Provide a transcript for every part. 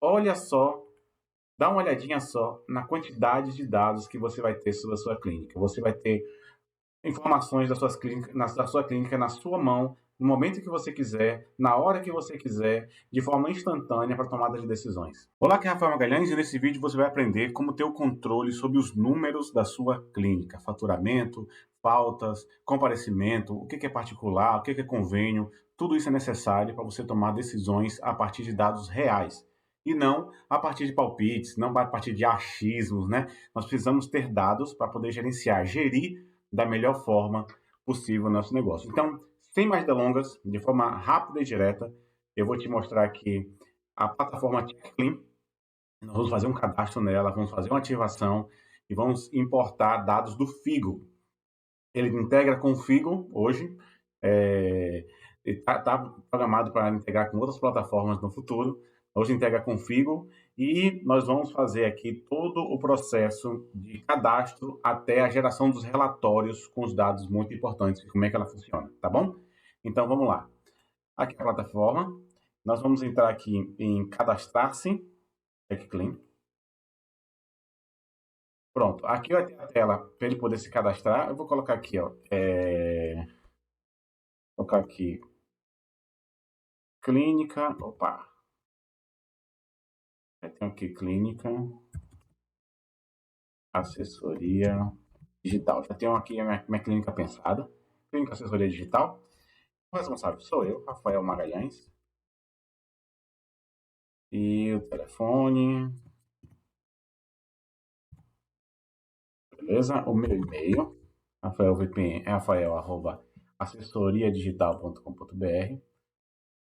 olha só, dá uma olhadinha só na quantidade de dados que você vai ter sobre a sua clínica. Você vai ter informações da sua clínica na sua mão, no momento que você quiser, na hora que você quiser, de forma instantânea para tomada de decisões. Olá, aqui é Rafael Magalhães e nesse vídeo você vai aprender como ter o controle sobre os números da sua clínica, faturamento, pautas, comparecimento, o que é particular, o que é convênio, tudo isso é necessário para você tomar decisões a partir de dados reais. E não a partir de palpites, não a partir de achismos, né? Nós precisamos ter dados para poder gerenciar, gerir da melhor forma possível o nosso negócio. Então, sem mais delongas, de forma rápida e direta, eu vou te mostrar aqui a plataforma CheckClean. Nós vamos fazer um cadastro nela, vamos fazer uma ativação e vamos importar dados do Figo. Ele integra com o Figo hoje, está programado para integrar com outras plataformas no futuro. Hoje integra com o Figo e nós vamos fazer aqui todo o processo de cadastro até a geração dos relatórios com os dados muito importantes, como é que ela funciona, tá bom? Então vamos lá. Aqui é a plataforma, nós vamos entrar aqui em cadastrar-se, CheckClean. Pronto, aqui vai ter a tela para ele poder se cadastrar. Eu vou colocar aqui, ó, colocar aqui clínica, opa. Eu tenho aqui clínica, assessoria digital. Já tenho aqui a minha clínica pensada. Clínica assessoria digital. O responsável sou eu, Rafael Magalhães. E o telefone. Beleza? O meu e-mail, rafael@assessoriadigital.com.br.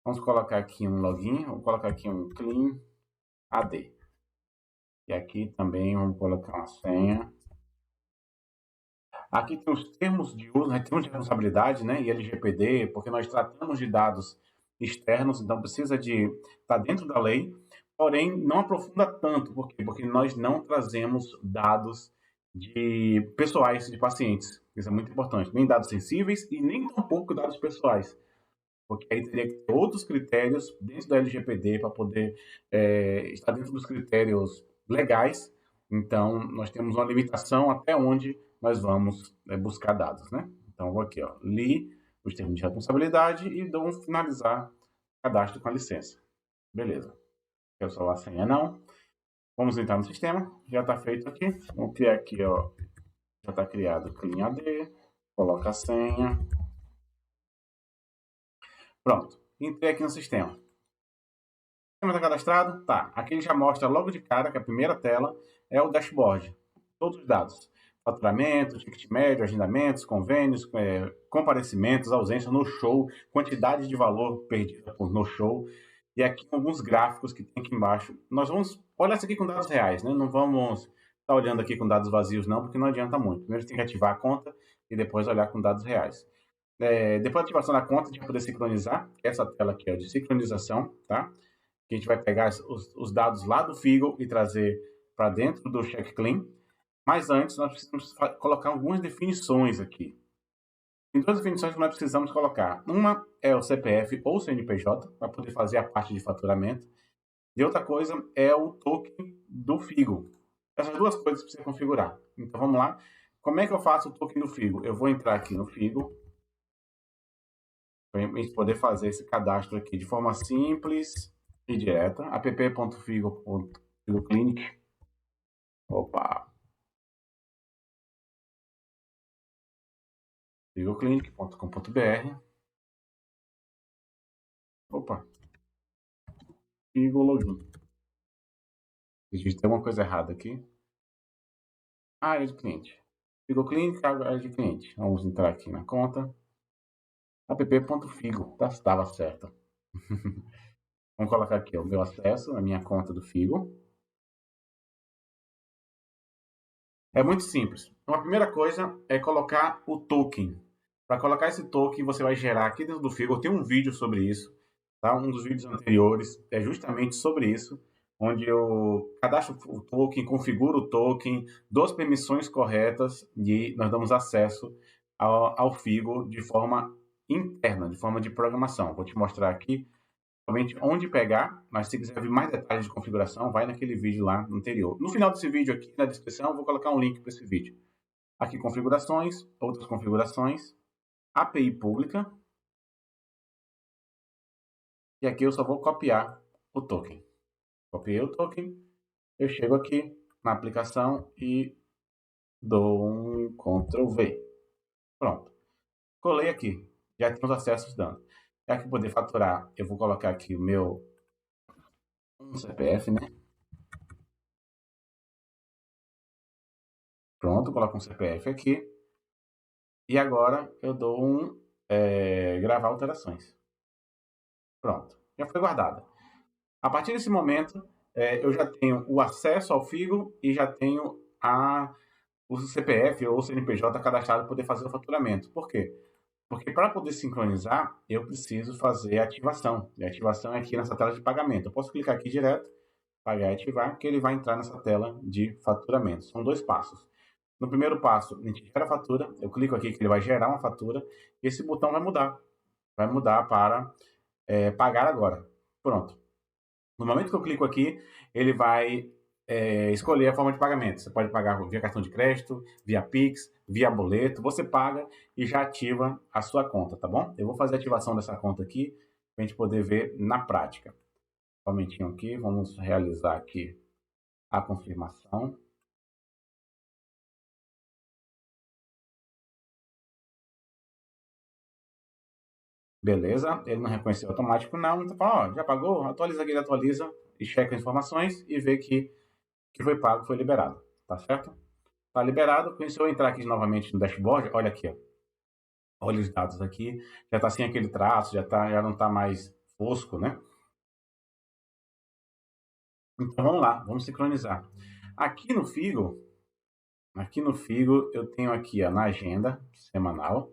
Vamos colocar aqui um login, vou colocar aqui um Clean AD. E aqui também vamos colocar uma senha. Aqui tem os termos de uso, termos de responsabilidade, né, e LGPD, porque nós tratamos de dados externos, então precisa de estar dentro da lei, porém não aprofunda tanto, por quê? Porque nós não trazemos dados de pessoais de pacientes, isso é muito importante, nem dados sensíveis e nem tampouco dados pessoais, porque aí teria que ter outros critérios dentro da LGPD para poder estar dentro dos critérios legais. Então, nós temos uma limitação até onde nós vamos buscar dados, né? Então, vou aqui, ó, li os termos de responsabilidade e dou um finalizar cadastro com a licença. Beleza. Quero salvar a senha, não. Vamos entrar no sistema. Já está feito aqui. Vamos criar aqui, ó. Já está criado o Clean AD. Coloca a senha. Pronto. Entrei aqui no sistema. O sistema está cadastrado? Tá. Aqui ele já mostra logo de cara que a primeira tela é o dashboard. Todos os dados. Faturamento, ticket médio, agendamentos, convênios, comparecimentos, ausência no show, quantidade de valor perdida no show. E aqui alguns gráficos que tem aqui embaixo. Nós vamos olhar isso aqui com dados reais, né? Não vamos estar olhando aqui com dados vazios não, porque não adianta muito. Primeiro tem que ativar a conta e depois olhar com dados reais. Depois da ativação da conta, a gente vai poder sincronizar. Essa tela aqui é de sincronização, tá? Que a gente vai pegar os dados lá do Figo e trazer para dentro do CheckClean. Mas antes, nós precisamos colocar algumas definições aqui. Tem duas definições que nós precisamos colocar. Uma é o CPF ou CNPJ, para poder fazer a parte de faturamento. E outra coisa é o token do Figo. Essas duas coisas precisa configurar. Então, vamos lá. Como é que eu faço o token do Figo? Eu vou entrar aqui no Figo, para a gente poder fazer esse cadastro aqui de forma simples e direta. app.figo.clinic. Opa! figoclinic.com.br. Opa! Figo login. Tem uma coisa errada aqui. Área de cliente. Figo Clinic, área de cliente. Vamos entrar aqui na conta. app.figo. Estava certo. Vamos colocar aqui o meu acesso, a minha conta do Figo. É muito simples. Então, a primeira coisa é colocar o token. Para colocar esse token, você vai gerar aqui dentro do Figo. Eu tenho um vídeo sobre isso. Tá? Um dos vídeos anteriores é justamente sobre isso, onde eu cadastro o token, configuro o token, dou as permissões corretas e nós damos acesso ao Figo de forma interna, de forma de programação. Vou te mostrar aqui somente onde pegar, mas se quiser ver mais detalhes de configuração, vai naquele vídeo lá anterior. No final desse vídeo aqui, na descrição, eu vou colocar um link para esse vídeo. Aqui, configurações, outras configurações, API pública. E aqui eu só vou copiar o token. Copiei o token, eu chego aqui na aplicação e dou um Ctrl V. Pronto. Colei aqui. Já tem os acessos dando. Para que poder faturar, eu vou colocar aqui o meu CPF, né? Pronto, coloco um CPF aqui. E agora eu dou um gravar alterações. Pronto. Já foi guardada. A partir desse momento, eu já tenho o acesso ao Figo e já tenho o CPF ou o CNPJ cadastrado para poder fazer o faturamento. Por quê? Porque para poder sincronizar, eu preciso fazer a ativação. E a ativação é aqui nessa tela de pagamento. Eu posso clicar aqui direto, pagar e ativar, que ele vai entrar nessa tela de faturamento. São 2 passos. No primeiro passo, a gente gera a fatura. Eu clico aqui que ele vai gerar uma fatura. E esse botão vai mudar. Vai mudar para pagar agora. Pronto. No momento que eu clico aqui, ele vai escolher a forma de pagamento. Você pode pagar via cartão de crédito, via Pix, via boleto. Você paga e já ativa a sua conta, tá bom? Eu vou fazer a ativação dessa conta aqui para a gente poder ver na prática. Um momentinho aqui, vamos realizar aqui a confirmação. Beleza, ele não reconheceu automático não, então fala, ó, já pagou? Atualiza aqui, ele atualiza e checa as informações e vê que foi pago, foi liberado, tá certo? Tá liberado, se eu entrar aqui novamente no dashboard, olha aqui, ó. Olha os dados aqui, já tá sem aquele traço, já não tá mais fosco, né? Então vamos lá, vamos sincronizar. Aqui no Figo eu tenho aqui ó, na agenda semanal.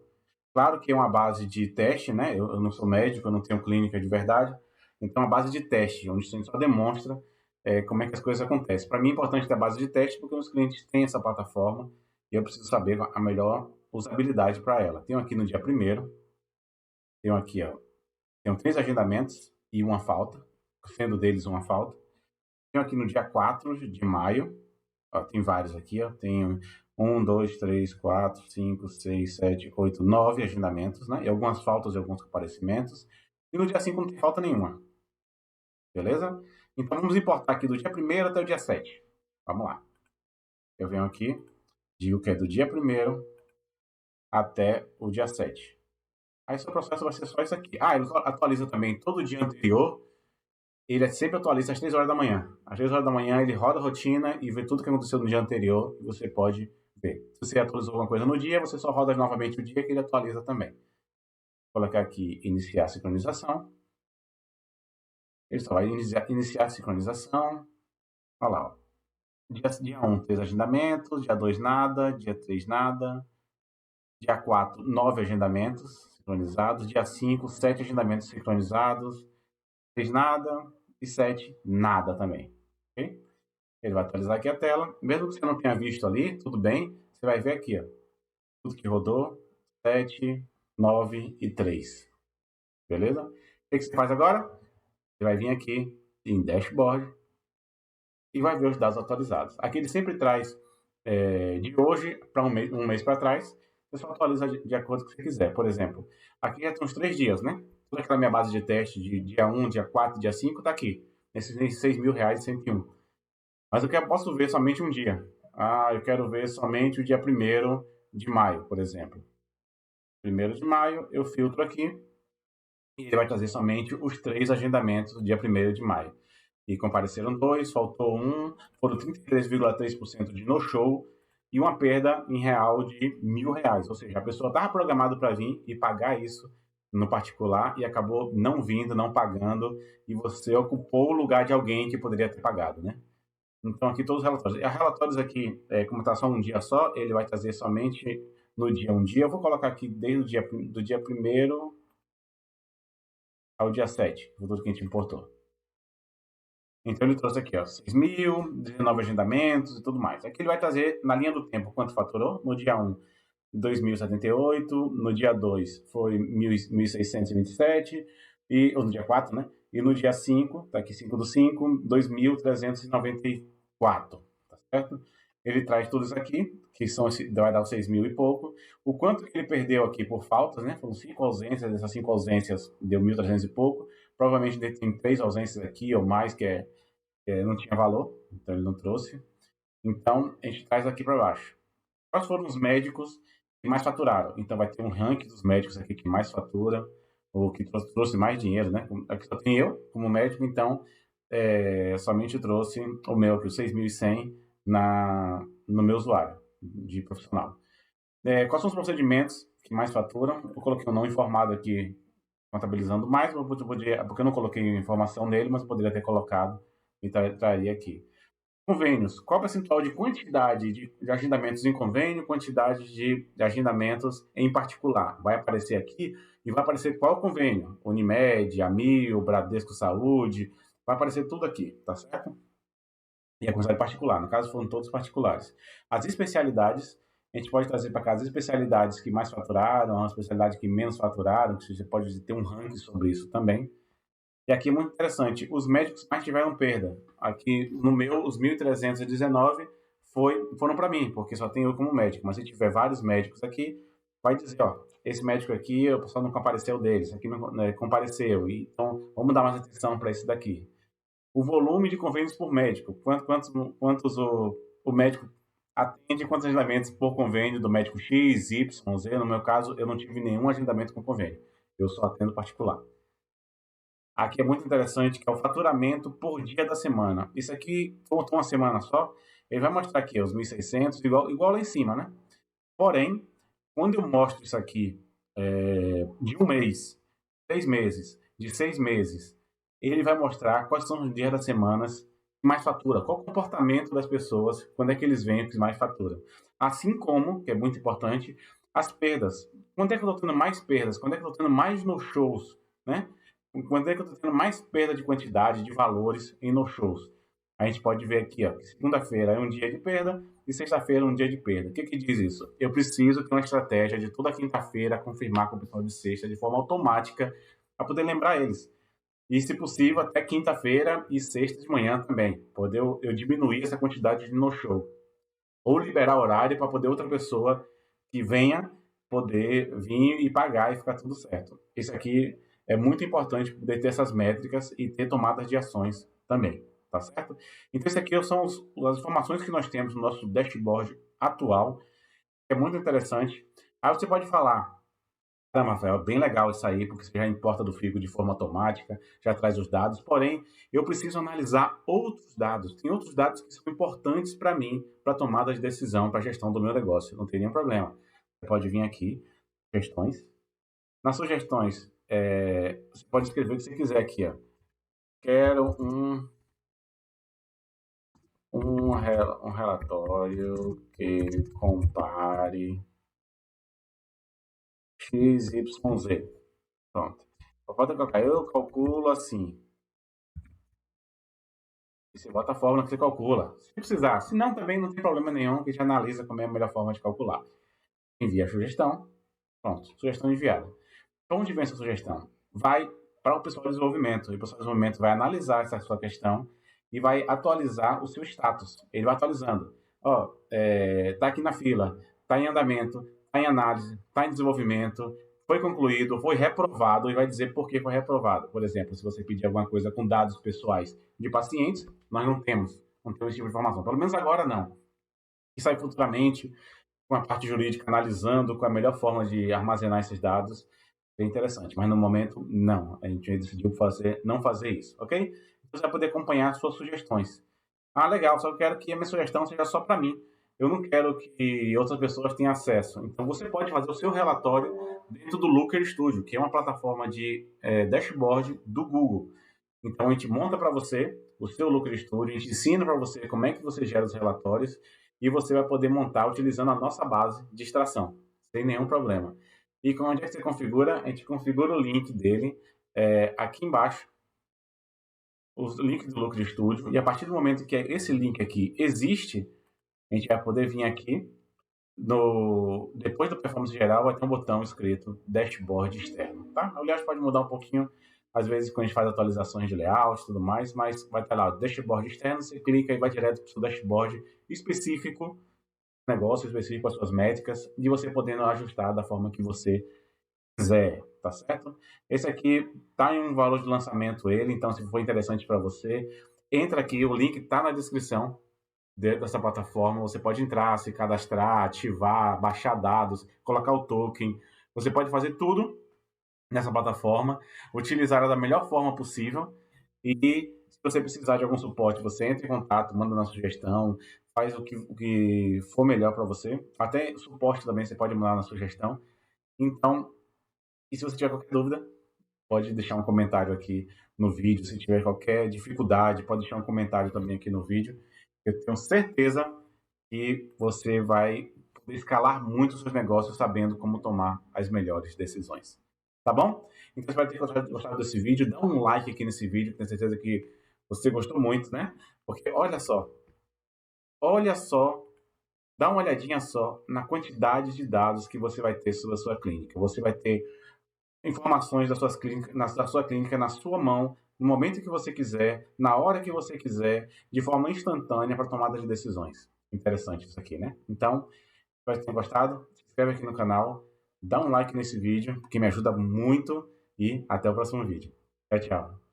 Claro que é uma base de teste, né? Eu não sou médico, eu não tenho clínica de verdade. Então, é uma base de teste, onde a gente só demonstra como é que as coisas acontecem. Para mim é importante ter a base de teste, porque os clientes têm essa plataforma e eu preciso saber a melhor usabilidade para ela. Tenho aqui no dia 1º, tenho aqui, ó, tenho 3 agendamentos e uma falta, sendo deles uma falta. Tenho aqui no dia 4 de maio, ó, tem vários aqui, ó, tenho 1, 2, 3, 4, 5, 6, 7, 8, 9 agendamentos, né? E algumas faltas e alguns comparecimentos. E no dia 5 não tem falta nenhuma. Beleza? Então vamos importar aqui do dia 1º até o dia 7. Vamos lá. Eu venho aqui, digo que é do dia 1º até o dia 7. Aí seu processo vai ser só isso aqui. Ah, ele atualiza também todo o dia anterior. Ele sempre atualiza às 3 horas da manhã. Às 3 horas da manhã ele roda a rotina e vê tudo que aconteceu no dia anterior e você pode ver. Se você atualizou alguma coisa no dia, você só roda novamente o dia que ele atualiza também. Vou colocar aqui iniciar a sincronização. Ele só vai iniciar a sincronização. Olha lá, ó. Dia 1, 3 agendamentos. Dia 2, nada. Dia 3, nada. Dia 4, 9 agendamentos sincronizados. Dia 5, 7 agendamentos sincronizados. 6, nada. E 7, nada também. Ok? Ele vai atualizar aqui a tela. Mesmo que você não tenha visto ali, tudo bem. Você vai ver aqui, ó. Tudo que rodou. 7, 9 e 3. Beleza? O que você faz agora? Você vai vir aqui em Dashboard e vai ver os dados atualizados. Aqui ele sempre traz de hoje para um mês para trás. Você só atualiza de acordo com o que você quiser. Por exemplo, aqui já tem uns 3 dias, né? Toda aquela minha base de teste de dia 1, dia 4, dia 5 está aqui. Nesses R$6.101. Mas eu posso ver somente um dia. Ah, eu quero ver somente o dia 1º de maio, por exemplo. 1º de maio, eu filtro aqui. E ele vai trazer somente os 3 agendamentos do dia 1º de maio. E compareceram 2, faltou 1, foram 33,3% de no-show e uma perda em real de R$1.000. Ou seja, a pessoa estava programada para vir e pagar isso no particular e acabou não vindo, não pagando, e você ocupou o lugar de alguém que poderia ter pagado, né? Então, aqui todos os relatórios. E os relatórios aqui, como está só um dia só, ele vai trazer somente no dia um dia. Eu vou colocar aqui desde do dia 1º ao dia 7, o tudo que a gente importou. Então ele trouxe aqui, ó, 6.000, 19 agendamentos e tudo mais. Aqui ele vai trazer na linha do tempo quanto faturou. No dia 1, 2.078, no dia 2 foi 1.627, ou no dia 4, né? E no dia 5, tá aqui 5/5, 2.394, tá certo? Ele traz tudo isso aqui, que vai dar os 6 mil e pouco. O quanto que ele perdeu aqui por faltas, né? Foram 5 ausências, essas 5 ausências deu 1.300 e pouco. Provavelmente ele tem 3 ausências aqui ou mais, não tinha valor, então ele não trouxe. Então, a gente traz aqui para baixo. Quais foram os médicos que mais faturaram? Então, vai ter um ranking dos médicos aqui que mais faturam, ou que trouxe mais dinheiro, né? Aqui só tem eu como médico, então, somente trouxe o meu, que é o 6.100 no meu usuário de profissional. Quais são os procedimentos que mais faturam? Eu coloquei um não informado aqui, contabilizando mais, porque eu não coloquei informação nele, mas eu poderia ter colocado e traria aqui. Convênios. Qual o percentual de quantidade de agendamentos em convênio, quantidade de agendamentos em particular? Vai aparecer aqui e vai aparecer qual convênio. Unimed, Amil, Bradesco Saúde, vai aparecer tudo aqui, tá certo? E a quantidade particular, no caso foram todos particulares. As especialidades, a gente pode trazer para cá as especialidades que mais faturaram, as especialidades que menos faturaram, que você pode ter um ranking sobre isso também. E aqui é muito interessante, os médicos que mais tiveram perda. Aqui no meu, os 1.319 foram para mim, porque só tenho eu como médico. Mas se tiver vários médicos aqui, vai dizer, ó, esse médico aqui, o pessoal não compareceu deles, aqui não, né, compareceu. Então, vamos dar mais atenção para esse daqui. O volume de convênios por médico. Quantos o médico atende, quantos agendamentos por convênio do médico X, Y, Z. No meu caso, eu não tive nenhum agendamento com convênio. Eu só atendo particular. Aqui é muito interessante, que é o faturamento por dia da semana. Isso aqui, conta uma semana só, ele vai mostrar aqui os 1.600, igual lá em cima, né? Porém, quando eu mostro isso aqui de um mês, 6 meses, de 6 meses, ele vai mostrar quais são os dias das semanas que mais fatura, qual o comportamento das pessoas, quando é que eles vêm que mais faturam. Assim como, que é muito importante, as perdas. Quando é que eu estou tendo mais perdas? Quando é que eu estou tendo mais no-shows, né? Quando é que eu estou tendo mais perda de quantidade, de valores em no-shows? A gente pode ver aqui, ó, que segunda-feira é um dia de perda e sexta-feira é um dia de perda. O que diz isso? Eu preciso ter uma estratégia de toda quinta-feira confirmar com o pessoal de sexta de forma automática para poder lembrar eles. E, se possível, até quinta-feira e sexta de manhã também. Poder eu diminuir essa quantidade de no-show. Ou liberar horário para poder outra pessoa que venha poder vir e pagar e ficar tudo certo. Isso aqui é muito importante poder ter essas métricas e ter tomadas de ações também, tá certo? Então, isso aqui são as informações que nós temos no nosso dashboard atual, que é muito interessante. Aí você pode falar, Rafael, bem legal isso aí, porque você já importa do Figo de forma automática, já traz os dados, porém, eu preciso analisar outros dados. Tem outros dados que são importantes para mim, para tomada de decisão, para a gestão do meu negócio. Não tem nenhum problema. Você pode vir aqui, sugestões. Nas sugestões, você pode escrever o que você quiser aqui. Ó. Quero um relatório que compare XYZ. Pronto. Pode colocar, eu calculo assim. E você bota a fórmula que você calcula. Se precisar. Se não, também não tem problema nenhum, que a gente analisa como é a melhor forma de calcular. Envia a sugestão. Pronto. Sugestão enviada. Para onde vem essa sugestão? Vai para o pessoal de desenvolvimento. E o pessoal de desenvolvimento vai analisar essa sua questão e vai atualizar o seu status. Ele vai atualizando. Ó, tá aqui na fila, tá em andamento, tá em análise, tá em desenvolvimento, foi concluído, foi reprovado, e vai dizer por que foi reprovado. Por exemplo, se você pedir alguma coisa com dados pessoais de pacientes, nós não temos esse tipo de informação. Pelo menos agora não. E sai futuramente com a parte jurídica analisando com a melhor forma de armazenar esses dados. É interessante, mas no momento, não. A gente decidiu não fazer isso, ok? Então, você vai poder acompanhar as suas sugestões. Ah, legal, só quero que a minha sugestão seja só para mim. Eu não quero que outras pessoas tenham acesso. Então, você pode fazer o seu relatório dentro do Looker Studio, que é uma plataforma de dashboard do Google. Então, a gente monta para você o seu Looker Studio, a gente ensina para você como é que você gera os relatórios e você vai poder montar utilizando a nossa base de extração, sem nenhum problema. E onde é que você configura? A gente configura o link dele aqui embaixo, os links do Looker Studio, e a partir do momento que esse link aqui existe, a gente vai poder vir aqui, depois do Performance Geral, vai ter um botão escrito Dashboard Externo. Tá? Aliás, pode mudar um pouquinho às vezes quando a gente faz atualizações de layout e tudo mais, mas vai estar lá o dashboard externo, você clica e vai direto para o seu dashboard específico, negócio específico, com as suas métricas, e você podendo ajustar da forma que você quiser, tá certo? Esse aqui tá em um valor de lançamento ele, então se for interessante para você, entra aqui, o link tá na descrição dessa plataforma, você pode entrar, se cadastrar, ativar, baixar dados, colocar o token, você pode fazer tudo nessa plataforma, utilizar ela da melhor forma possível e se você precisar de algum suporte, você entra em contato, manda uma sugestão, faz o que for melhor para você. Até suporte também você pode mandar na sugestão. Então, e se você tiver qualquer dúvida, pode deixar um comentário aqui no vídeo. Se tiver qualquer dificuldade, pode deixar um comentário também aqui no vídeo. Eu tenho certeza que você vai poder escalar muito os seus negócios sabendo como tomar as melhores decisões. Tá bom? Então, espero ter gostado desse vídeo. Dá um like aqui nesse vídeo, tenho certeza que você gostou muito, né? Porque olha só, dá uma olhadinha só na quantidade de dados que você vai ter sobre a sua clínica. Você vai ter informações da sua clínica na sua mão, no momento que você quiser, na hora que você quiser, de forma instantânea para tomada de decisões. Interessante isso aqui, né? Então, espero que tenham gostado. Se inscreve aqui no canal, dá um like nesse vídeo, que me ajuda muito e até o próximo vídeo. Tchau, tchau.